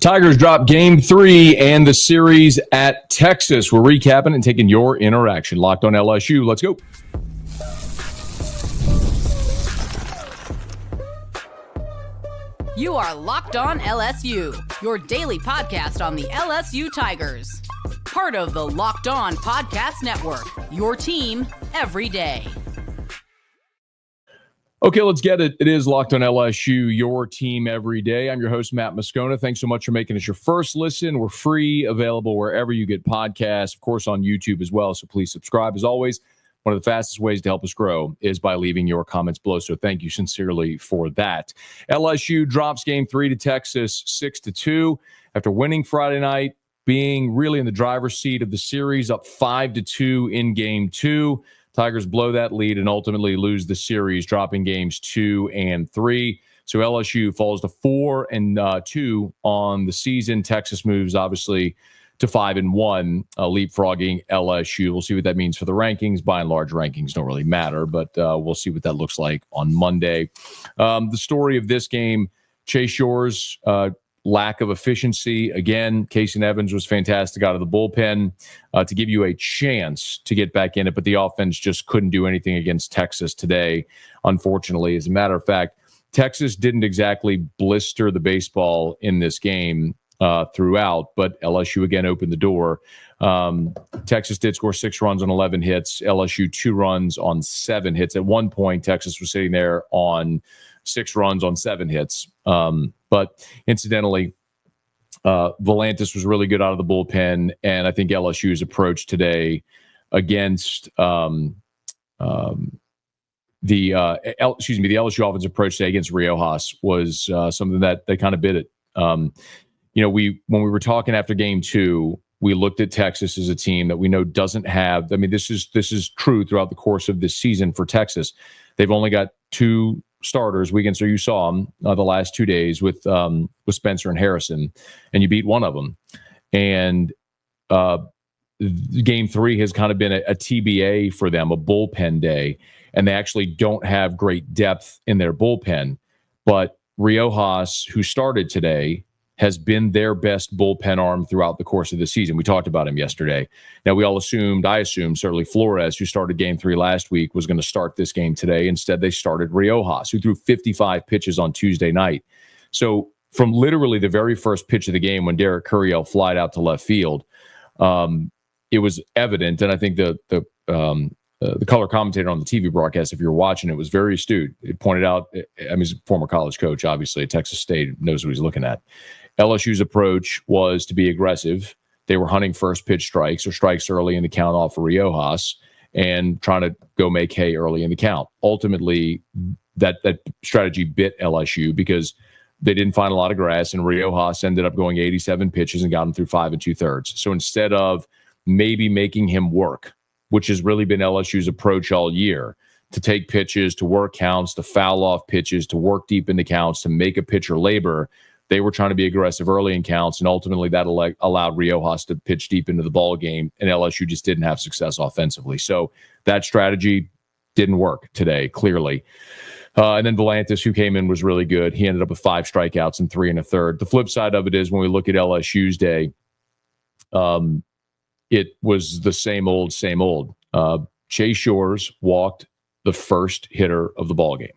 Tigers drop game 3 and the series at Texas. We're recapping and taking your interaction. Locked on LSU. Let's go. You are Locked On LSU, your daily podcast on the LSU Tigers. Part of the Locked On Podcast Network, your team every day. Okay, let's get it. It is Locked on LSU, your team every day. I'm your host, Matt Moscona. Thanks so much for making us your first listen. We're free, available wherever you get podcasts, of course, on YouTube as well. So please subscribe. As always, one of the fastest ways to help us grow is by leaving your comments below. So thank you sincerely for that. LSU drops game 3 to Texas 6-2 after winning Friday night, being really in the driver's seat of the series, up 5-2 in game 2. Tigers blow that lead and ultimately lose the series, dropping games 2 and 3. So LSU falls to 4-2 on the season. Texas moves, obviously, to 5-1, leapfrogging LSU. We'll see what that means for the rankings. By and large, rankings don't really matter, but we'll see what that looks like on Monday. The story of this game, Chase Shores, lack of efficiency. Again, Casey Evans was fantastic out of the bullpen to give you a chance to get back in it, but the offense just couldn't do anything against Texas today, unfortunately. As a matter of fact, Texas didn't exactly blister the baseball in this game throughout, but LSU again opened the door. Texas did score 6 runs on 11 hits, LSU 2 runs on 7 hits. At one point, Texas was sitting there on 6 runs on 7 hits. But incidentally, Volantis was really good out of the bullpen, and I think LSU's approach today against the LSU offensive approach today against Riojas was something that they kind of bit it. When we were talking after game 2, we looked at Texas as a team that we know doesn't have. I mean, this is true throughout the course of this season for Texas. They've only got 2 starters. So you saw them the last 2 days with Spencer and Harrison, and you beat one of them. And game 3 has kind of been a TBA for them, a bullpen day, and they actually don't have great depth in their bullpen. But Riojas, who started today, has been their best bullpen arm throughout the course of the season. We talked about him yesterday. Now, I assumed, certainly Flores, who started game 3 last week, was going to start this game today. Instead, they started Riojas, who threw 55 pitches on Tuesday night. So from literally the very first pitch of the game when Derek Curiel flied out to left field, it was evident, and I think the color commentator on the TV broadcast, if you're watching it, was very astute. It pointed out, he's a former college coach, obviously, at Texas State, knows what he's looking at. LSU's approach was to be aggressive. They were hunting first pitch strikes or strikes early in the count off of Riojas and trying to go make hay early in the count. Ultimately, that strategy bit LSU because they didn't find a lot of grass, and Riojas ended up going 87 pitches and got him through 5 2/3. So instead of maybe making him work, which has really been LSU's approach all year, to take pitches, to work counts, to foul off pitches, to work deep into counts, to make a pitcher labor, they were trying to be aggressive early in counts, and ultimately that allowed Riojas to pitch deep into the ball game, and LSU just didn't have success offensively. So that strategy didn't work today, clearly. And then Volantis, who came in, was really good. He ended up with 5 strikeouts and 3 1/3. The flip side of it is when we look at LSU's day, it was the same old, same old. Chase Shores walked the first hitter of the ballgame.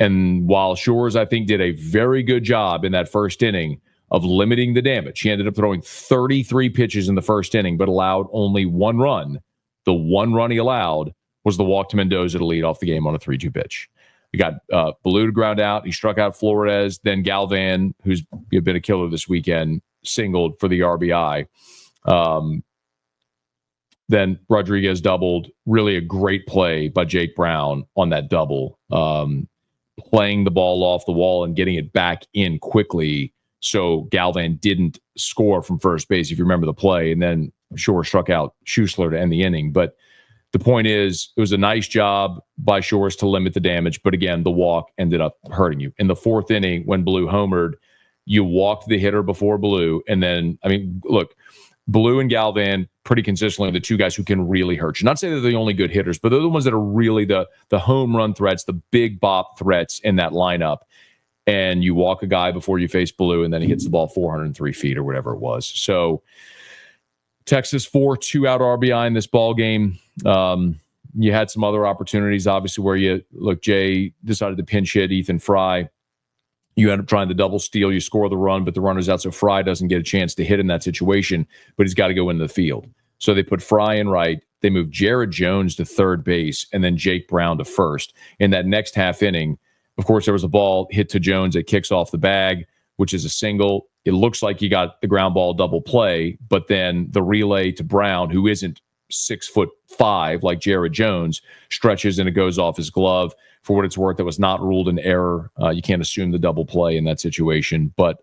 And while Shores, I think, did a very good job in that first inning of limiting the damage, he ended up throwing 33 pitches in the first inning, but allowed only 1 run. The 1 run he allowed was the walk to Mendoza to lead off the game on a 3-2 pitch. He got Ballou to ground out. He struck out Flores. Then Galvan, who's been a killer this weekend, singled for the RBI. Then Rodriguez doubled. Really a great play by Jake Brown on that double. Playing the ball off the wall and getting it back in quickly so Galvan didn't score from first base, if you remember the play. And then Shore struck out Schussler to end the inning. But the point is, it was a nice job by Shores to limit the damage. But again, the walk ended up hurting you. In the 4th inning, when Ballou homered, you walked the hitter before Ballou. And then, look, Ballou and Galvan pretty consistently the 2 guys who can really hurt you. Not say they're the only good hitters, but they're the ones that are really the home run threats, the big bop threats in that lineup. and you walk a guy before you face blue, and then he hits the ball 403 feet or whatever it was. So Texas 2-out RBI in this ball game. You had some other opportunities, obviously, where Jay decided to pinch hit Ethan Fry. You end up trying to double steal. You score the run, but the runner's out, so Fry doesn't get a chance to hit in that situation, but he's got to go into the field. So they put Fry in right. They moved Jared Jones to third base and then Jake Brown to first. In that next half inning, of course, there was a ball hit to Jones that kicks off the bag, which is a single. It looks like he got the ground ball double play, but then the relay to Brown, who isn't 6'5" like Jared Jones, stretches and it goes off his glove. For what it's worth, that was not ruled an error. You can't assume the double play in that situation. But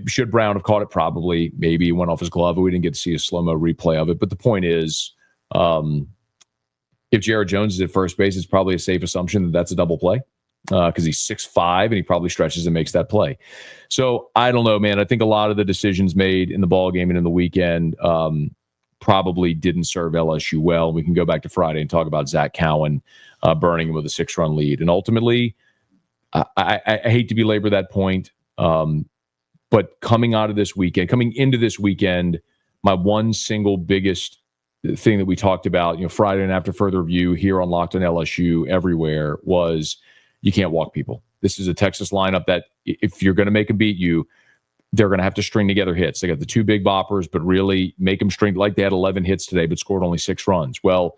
should Brown have caught it? Probably. Maybe it went off his glove, but we didn't get to see a slow-mo replay of it. But the point is, if Jared Jones is at first base, it's probably a safe assumption that that's a double play because he's 6'5", and he probably stretches and makes that play. So I don't know, man. I think a lot of the decisions made in the ball game and in the weekend probably didn't serve LSU well. We can go back to Friday and talk about Zach Cowan burning him with a 6-run lead. And ultimately, I hate to belabor that point, but coming into this weekend, my one single biggest thing that we talked about, Friday and after further review here on Locked on LSU everywhere was you can't walk people. This is a Texas lineup that if you're going to make them beat you, they're going to have to string together hits. They got the two big boppers, but really make them string, like they had 11 hits today, but scored only 6 runs. Well,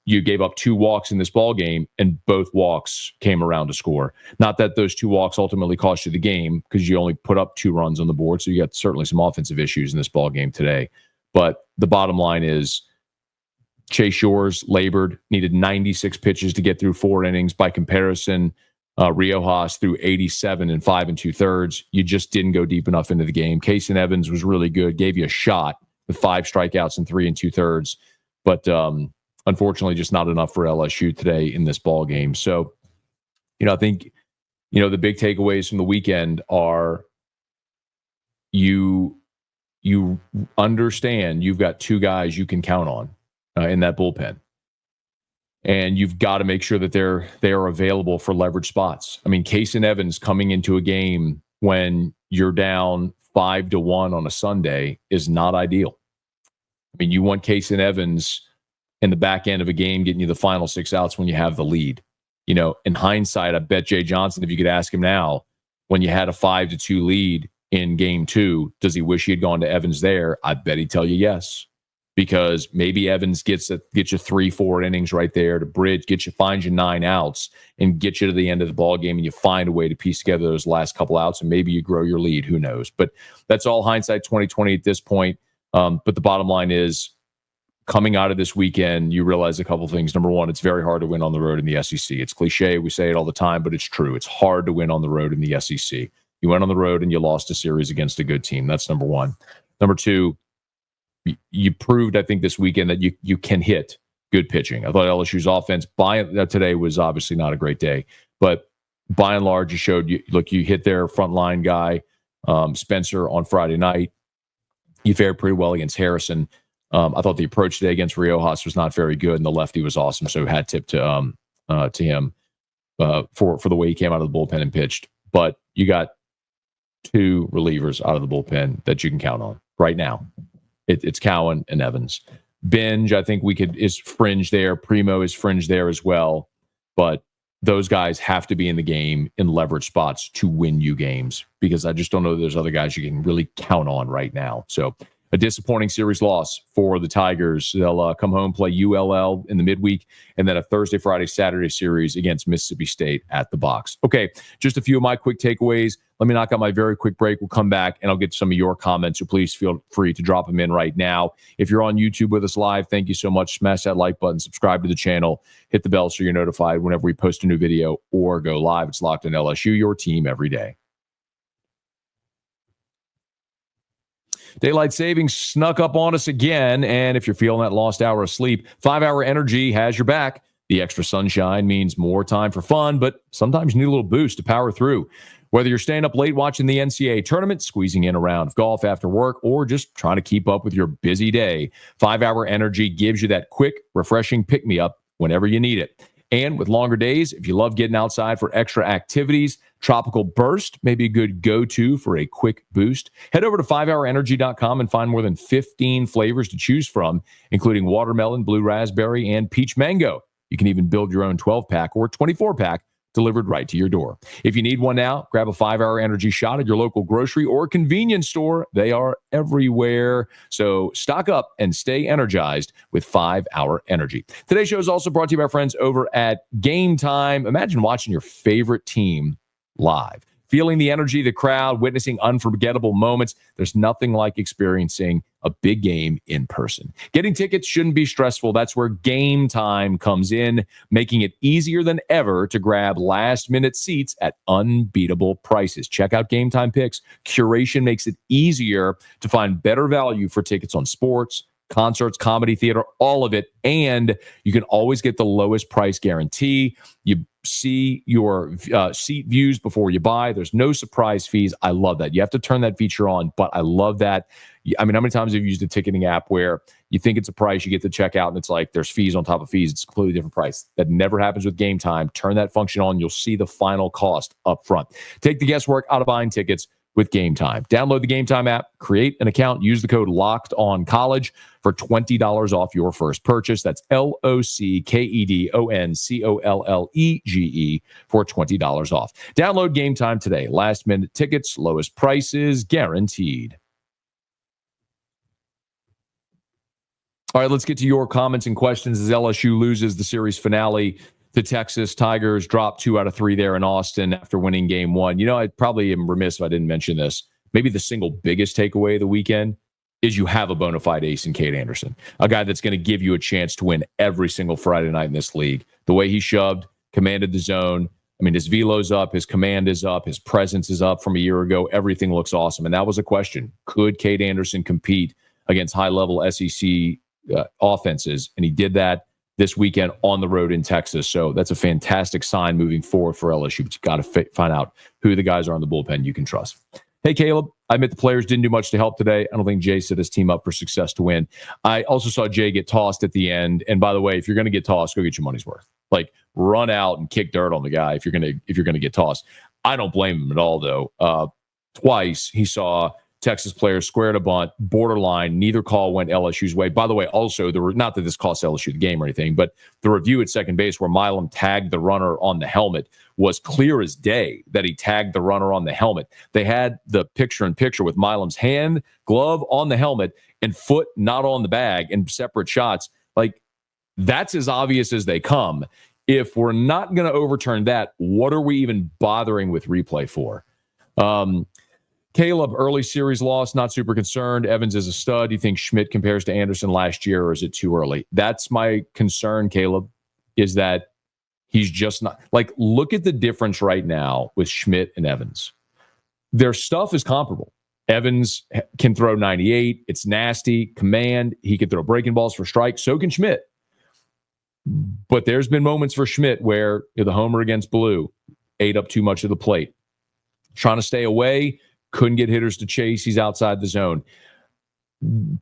you gave up 2 walks in this ball game, and both walks came around to score. Not that those 2 walks ultimately cost you the game because you only put up 2 runs on the board, so you got certainly some offensive issues in this ball game today. But the bottom line is Chase Shores labored, needed 96 pitches to get through 4 innings. By comparison, Riojas threw 87 in 5 2/3. You just didn't go deep enough into the game. Kason Evans was really good, gave you a shot with 5 strikeouts in 3 2/3. But unfortunately, just not enough for LSU today in this ball game. So, I think, the big takeaways from the weekend are you understand you've got 2 guys you can count on in that bullpen. And you've got to make sure that they are available for leverage spots. I mean, Kason Evans coming into a game when you're down 5-1 on a Sunday is not ideal. I mean, you want Kason Evans in the back end of a game getting you the final 6 outs when you have the lead. In hindsight, I bet Jay Johnson, if you could ask him now, when you had a 5-2 lead in game 2, does he wish he had gone to Evans there? I bet he'd tell you yes. Because maybe Evans gets you 3-4 innings right there to bridge, finds you 9 outs and get you to the end of the ball game, and you find a way to piece together those last couple outs, and maybe you grow your lead. Who knows? But that's all hindsight 2020 at this point. But the bottom line is, coming out of this weekend, you realize a couple things. Number one, it's very hard to win on the road in the SEC. It's cliche, we say it all the time, but it's true. It's hard to win on the road in the SEC. You went on the road and you lost a series against a good team. That's number one. Number two, you proved, I think, this weekend that you can hit good pitching. I thought LSU's offense today was obviously not a great day, but by and large, you showed you hit their frontline guy, Spencer, on Friday night. You fared pretty well against Harrison. I thought the approach today against Riojas was not very good, and the lefty was awesome. So hat tip to him for the way he came out of the bullpen and pitched. But you got 2 relievers out of the bullpen that you can count on right now. It's Cowan and Evans. Binge, I think is fringe there. Primo is fringe there as well. But those guys have to be in the game in leverage spots to win you games, because I just don't know that there's other guys you can really count on right now. So a disappointing series loss for the Tigers. They'll come home, play ULL in the midweek, and then a Thursday, Friday, Saturday series against Mississippi State at the Box. Okay, just a few of my quick takeaways. Let me knock out my very quick break. We'll come back, and I'll get some of your comments, so please feel free to drop them in right now. If you're on YouTube with us live, thank you so much. Smash that like button, subscribe to the channel, hit the bell so you're notified whenever we post a new video or go live. It's Locked on LSU, your team every day. Daylight savings snuck up on us again, and if you're feeling that lost hour of sleep, 5-Hour Energy has your back. The extra sunshine means more time for fun, but sometimes you need a little boost to power through. Whether you're staying up late watching the NCAA tournament, squeezing in a round of golf after work, or just trying to keep up with your busy day, 5-Hour Energy gives you that quick, refreshing pick-me-up whenever you need it. And with longer days, if you love getting outside for extra activities, Tropical Burst may be a good go-to for a quick boost. Head over to 5hourenergy.com and find more than 15 flavors to choose from, including watermelon, blue raspberry, and peach mango. You can even build your own 12-pack or 24-pack delivered right to your door. If you need one now, grab a 5-Hour Energy shot at your local grocery or convenience store. They are everywhere. So stock up and stay energized with 5-Hour Energy. Today's show is also brought to you by our friends over at Gametime. Imagine watching your favorite team live. Feeling the energy of the crowd, witnessing unforgettable moments. There's nothing like experiencing a big game in person. Getting tickets shouldn't be stressful. That's where Gametime comes in, making it easier than ever to grab last-minute seats at unbeatable prices. Check out Gametime Picks. Curation makes it easier to find better value for tickets on sports, concerts, comedy, theater, all of it. And you can always get the lowest price guarantee. You see your seat views before you buy. There's no surprise fees. I love that. You have to turn that feature on, but I love that. I mean, how many times have you used a ticketing app where you think it's a price, you get to check out, and it's like there's fees on top of fees. It's a completely different price. That never happens with Gametime. Turn that function on. You'll see the final cost up front. Take the guesswork out of buying tickets with Gametime. Download the Gametime app, create an account, use the code LOCKEDONCollege for $20 off your first purchase. That's LOCKEDONCOLLEGE for $20 off. Download Gametime today. Last minute tickets, lowest prices guaranteed. All right, let's get to your comments and questions as LSU loses the series finale to Texas. Tigers dropped 2 out of 3 there in Austin after winning game 1. You know, I probably am remiss if I didn't mention this. Maybe the single biggest takeaway of the weekend is you have a bona fide ace in Cade Anderson, a guy that's going to give you a chance to win every single Friday night in this league. The way he shoved, commanded the zone. I mean, his velo's up, his command is up, his presence is up from a year ago. Everything looks awesome. And that was a question. Could Cade Anderson compete against high-level SEC offenses? And he did that this weekend on the road in Texas. So that's a fantastic sign moving forward for LSU. But you got to find out who the guys are on the bullpen you can trust. Hey, Caleb, I admit the players didn't do much to help today. I don't think Jay set his team up for success to win. I also saw Jay get tossed at the end. And by the way, if you're going to get tossed, go get your money's worth. Like, run out and kick dirt on the guy if you're going to get tossed. I don't blame him at all, though. Twice he saw Texas players squared a bunt, borderline. Neither call went LSU's way. By the way, also, not that this cost LSU the game or anything, but the review at second base where Milam tagged the runner on the helmet was clear as day that he tagged the runner on the helmet. They had the picture-in-picture with Milam's hand, glove on the helmet, and foot not on the bag in separate shots. Like, that's as obvious as they come. If we're not going to overturn that, what are we even bothering with replay for? Caleb, early series loss, not super concerned. Evans is a stud. Do you think Schmidt compares to Anderson last year, or is it too early? That's my concern, Caleb, is that he's just not. Like, look at the difference right now with Schmidt and Evans. Their stuff is comparable. Evans can throw 98. It's nasty. Command. He can throw breaking balls for strikes. So can Schmidt. But there's been moments for Schmidt where the homer against Blue ate up too much of the plate. Trying to stay away. Couldn't get hitters to chase. He's outside the zone.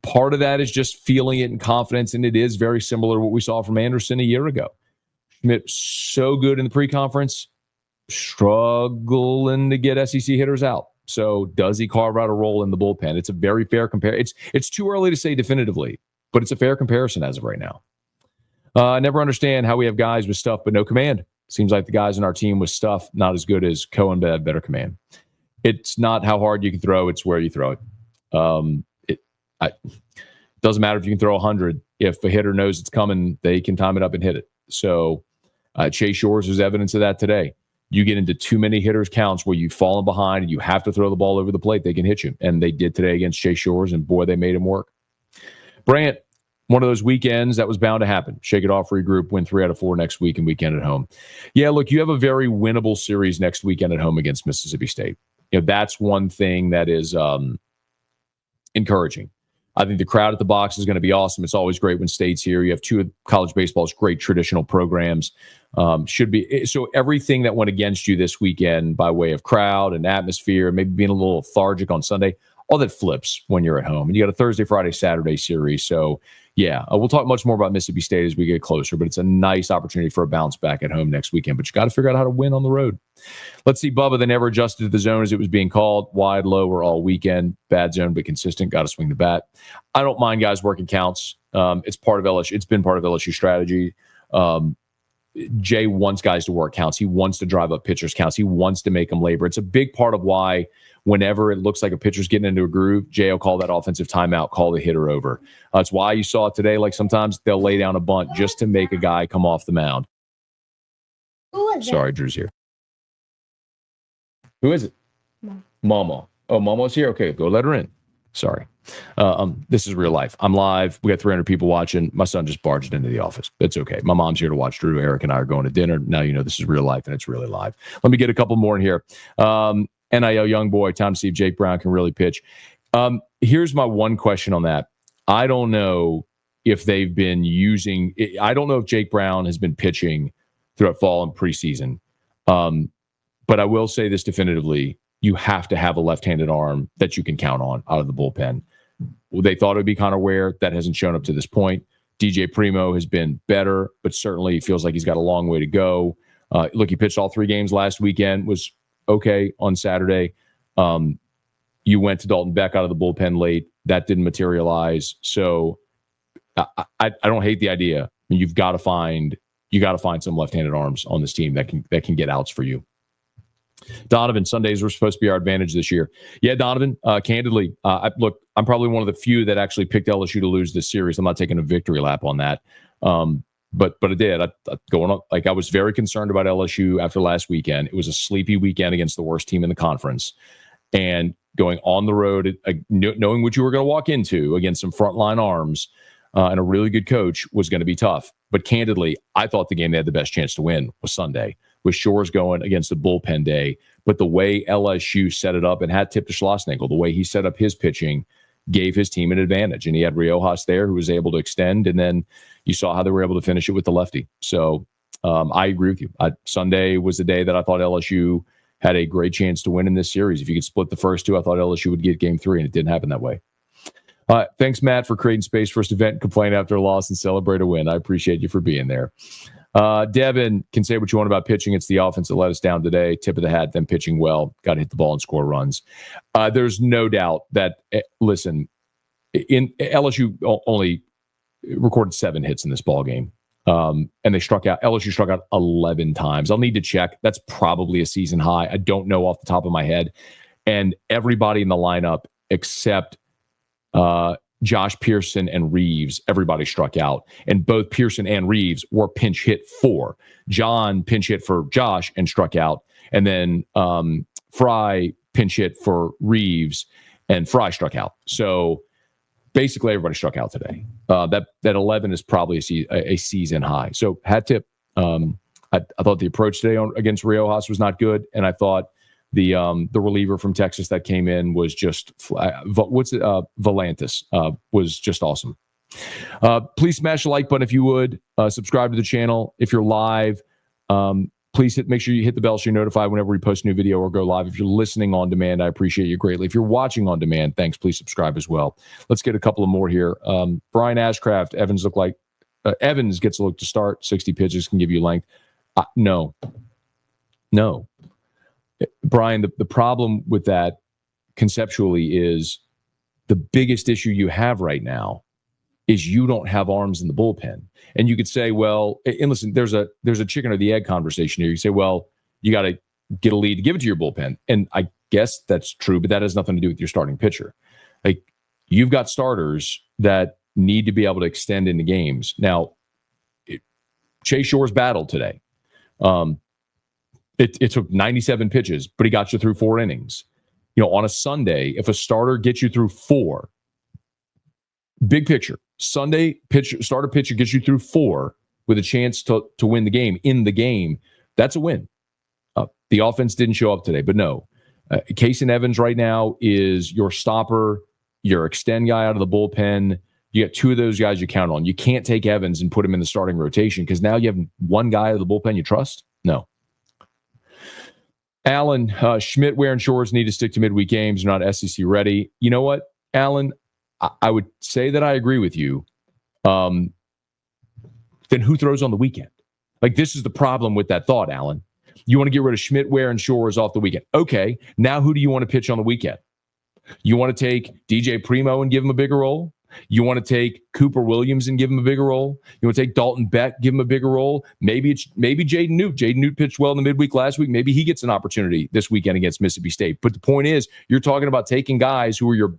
Part of that is just feeling it and confidence, and it is very similar to what we saw from Anderson a year ago. Schmidt, so good in the pre-conference, struggling to get SEC hitters out. So does he carve out a role in the bullpen? It's a very fair comparison. It's too early to say definitively, but it's a fair comparison as of right now. I never understand how we have guys with stuff but no command. Seems like the guys in our team with stuff not as good as Cohen, but have better command. It's not how hard you can throw, it's where you throw it. It doesn't matter if you can throw 100. If a hitter knows it's coming, they can time it up and hit it. So Chase Shores was evidence of that today. You get into too many hitters counts where you've fallen behind and you have to throw the ball over the plate, they can hit you. And they did today against Chase Shores, and boy, they made him work. Brant, one of those weekends that was bound to happen. Shake it off, regroup, win 3 out of 4 next week and weekend at home. Yeah, look, you have a very winnable series next weekend at home against Mississippi State. That's one thing that is encouraging. I think the crowd at the box is going to be awesome. It's always great when State's here. You have 2 of college baseball's great traditional programs. Should be so everything that went against you this weekend by way of crowd and atmosphere, maybe being a little lethargic on Sunday, all that flips when you're at home. And you got a Thursday, Friday, Saturday series. So yeah, we'll talk much more about Mississippi State as we get closer, but it's a nice opportunity for a bounce back at home next weekend. But you got to figure out how to win on the road. Let's see, Bubba. They never adjusted to the zone as it was being called. Wide, lower all weekend. Bad zone, but consistent. Got to swing the bat. I don't mind guys working counts. It's part of LSU. It's been part of LSU strategy. Jay wants guys to work counts. He wants to drive up pitchers' counts. He wants to make them labor. It's a big part of why whenever it looks like a pitcher's getting into a groove, Jay will call that offensive timeout, call the hitter over. That's why you saw it today. Like sometimes they'll lay down a bunt just to make a guy come off the mound. Sorry, Drew's here. Who is it? Mama. Oh, Mama's here? Okay, go let her in. Sorry. This is real life. I'm live. We got 300 people watching. My son just barged into the office. It's okay. My mom's here to watch Drew. Eric and I are going to dinner. Now you know this is real life and it's really live. Let me get a couple more in here. NIL young boy, time to see if Jake Brown can really pitch. Here's my one question on that. I don't know if they've been using – I don't know if Jake Brown has been pitching throughout fall and preseason. But I will say this definitively. You have to have a left-handed arm that you can count on out of the bullpen. They thought it would be Connor Ware. That hasn't shown up to this point. DJ Primo has been better, but certainly feels like he's got a long way to go. Look, he pitched all 3 games last weekend, was okay on Saturday. You went to Dalton Beck out of the bullpen late. That didn't materialize. So I don't hate the idea. I mean, you got to find some left-handed arms on this team that can get outs for you. Donovan, Sundays were supposed to be our advantage this year. Yeah, Donovan, candidly, look, I'm probably one of the few that actually picked LSU to lose this series. I'm not taking a victory lap on that. But I did. I was very concerned about LSU after last weekend. It was a sleepy weekend against the worst team in the conference. And going on the road, knowing what you were going to walk into against some frontline arms and a really good coach was going to be tough. But candidly, I thought the game they had the best chance to win was Sunday, with Shores going against a bullpen day. But the way LSU set it up and had Tip to Schlossnagle, the way he set up his pitching gave his team an advantage. And he had Riojas there who was able to extend. And then you saw how they were able to finish it with the lefty. So I agree with you. Sunday was the day that I thought LSU had a great chance to win in this series. If you could split the first 2, I thought LSU would get game 3, and it didn't happen that way. Thanks, Matt, for creating space for us to vent, complain after a loss, and celebrate a win. I appreciate you for being there. Devin can say what you want about pitching. It's the offense that let us down today. Tip of the hat, them pitching well. Got to hit the ball and score runs. There's no doubt that, listen, in LSU only recorded 7 hits in this ball game. And they LSU struck out 11 times. I'll need to check. That's probably a season high. I don't know off the top of my head. And everybody in the lineup except Josh Pearson and Reeves, everybody struck out. And both Pearson and Reeves were pinch hit for. John pinch hit for Josh and struck out. And then Fry pinch hit for Reeves and Fry struck out. So basically everybody struck out today. That 11 is probably a season high. So hat tip. I thought the approach today against Riojas was not good. And I thought the reliever from Texas that came in was just Volantis was just awesome. Please smash the like button if you would. Subscribe to the channel if you're live. Please make sure you hit the bell so you're notified whenever we post a new video or go live. If you're listening on demand, I appreciate you greatly. If you're watching on demand, thanks. Please subscribe as well. Let's get a couple of more here. Brian Ashcraft, Evans gets a look to start. 60 pitches can give you length. No. Brian, the problem with that conceptually is the biggest issue you have right now is you don't have arms in the bullpen. And you could say, well, and listen, there's a chicken or the egg conversation here. You say, well, you got to get a lead to give it to your bullpen. And I guess that's true, but that has nothing to do with your starting pitcher. Like, you've got starters that need to be able to extend into games. Now, Chase Shores battled today. It took 97 pitches, but he got you through 4 innings. On a Sunday, if a starter gets you through 4, big picture, Sunday starter pitcher gets you through 4 with a chance to win the game in the game, that's a win. The offense didn't show up today, but no. Case and Evans right now is your stopper, your extend guy out of the bullpen. You got 2 of those guys you count on. You can't take Evans and put him in the starting rotation because now you have one guy out of the bullpen you trust? No. Alan, Schmidt, Ware, and Shores need to stick to midweek games. They're not SEC ready. You know what, Alan? I would say that I agree with you. then who throws on the weekend? Like, this is the problem with that thought, Alan. You want to get rid of Schmidt, Ware, and Shores off the weekend. Okay, now who do you want to pitch on the weekend? You want to take DJ Primo and give him a bigger role? You want to take Cooper Williams and give him a bigger role? You want to take Dalton Beck, give him a bigger role? Maybe Jaden Newt. Jaden Newt pitched well in the midweek last week. Maybe he gets an opportunity this weekend against Mississippi State. But the point is, you're talking about taking guys who are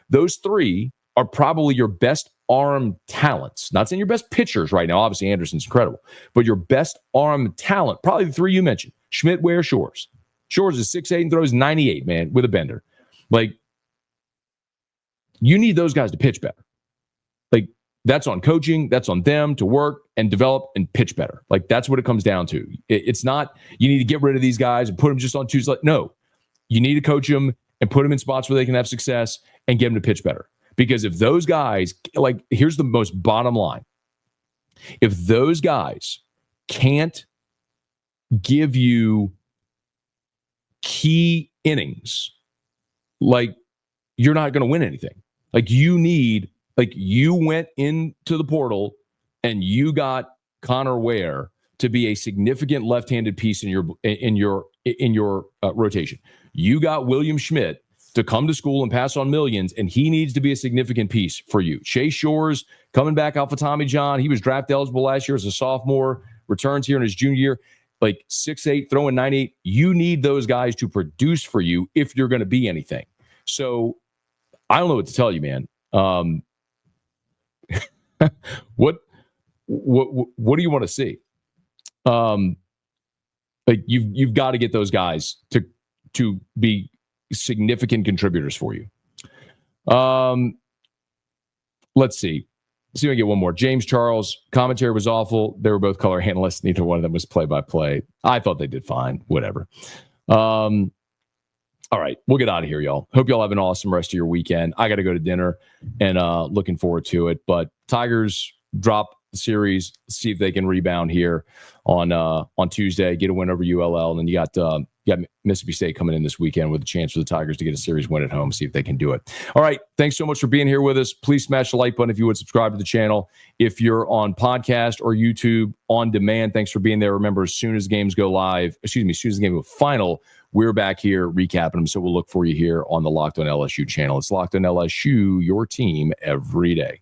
those three are probably your best arm talents. Not saying your best pitchers right now. Obviously, Anderson's incredible. But your best arm talent, probably the three you mentioned, Schmidt, Ware, Shores. Shores is 6'8" and throws 98, man, with a bender. Like, you need those guys to pitch better. Like, that's on coaching. That's on them to work and develop and pitch better. Like, that's what it comes down to. It's not you need to get rid of these guys and put them just on Tuesday. No, you need to coach them and put them in spots where they can have success and get them to pitch better. Because if those guys, like, here's the most bottom line. If those guys can't give you key innings, like, you're not going to win anything. Like, you went into the portal and you got Connor Ware to be a significant left-handed piece in your rotation. You got William Schmidt to come to school and pass on millions, and he needs to be a significant piece for you. Chase Shores coming back off of Tommy John. He was draft eligible last year as a sophomore, returns here in his junior year, like 6'8", throwing 98. You need those guys to produce for you if you're going to be anything. So I don't know what to tell you, man. What do you want to see? Like, you've got to get those guys to be significant contributors for you. Let's see. Let's see if I get one more. James Charles, commentary was awful. They were both color analysts. Neither one of them was play-by-play. I thought they did fine. Whatever. All right, we'll get out of here, y'all. Hope y'all have an awesome rest of your weekend. I got to go to dinner and looking forward to it. But Tigers drop the series, see if they can rebound here on Tuesday, get a win over ULL. And then you got Mississippi State coming in this weekend with a chance for the Tigers to get a series win at home, see if they can do it. All right, thanks so much for being here with us. Please smash the like button if you would, subscribe to the channel. If you're on podcast or YouTube on demand, thanks for being there. Remember, as soon as games go live, as soon as the game goes final, we're back here recapping them. So we'll look for you here on the Locked On LSU channel. It's Locked On LSU, your team every day.